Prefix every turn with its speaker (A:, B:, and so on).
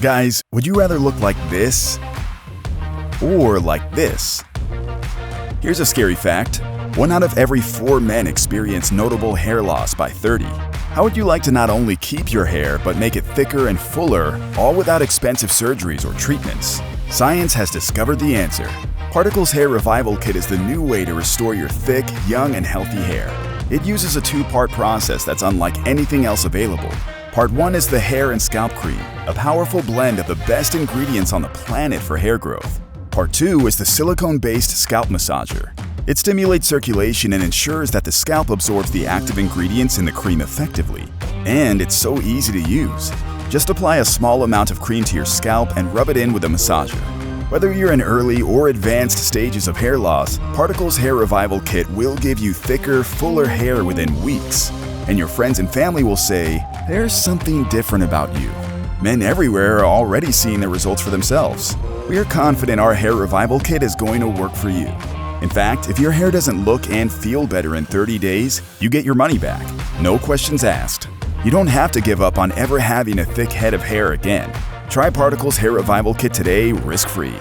A: Guys, would you rather look like this or like this? Here's a scary fact. 1 out of every 4 men experience notable hair loss by 30. How would you like to not only keep your hair, but make it thicker and fuller, all without expensive surgeries or treatments? Science has discovered the answer. Particles Hair Revival Kit is the new way to restore your thick, young, and healthy hair. It uses a 2-part process that's unlike anything else available. Part 1 is the Hair and Scalp Cream, a powerful blend of the best ingredients on the planet for hair growth. Part 2 is the silicone-based Scalp Massager. It stimulates circulation and ensures that the scalp absorbs the active ingredients in the cream effectively. And it's so easy to use. Just apply a small amount of cream to your scalp and rub it in with a massager. Whether you're in early or advanced stages of hair loss, Particles Hair Revival Kit will give you thicker, fuller hair within weeks. And your friends and family will say, "There's something different about you." Men everywhere are already seeing the results for themselves. We are confident our Hair Revival Kit is going to work for you. In fact, if your hair doesn't look and feel better in 30 days, you get your money back. No questions asked. You don't have to give up on ever having a thick head of hair again. Try Particles Hair Revival Kit today, risk-free.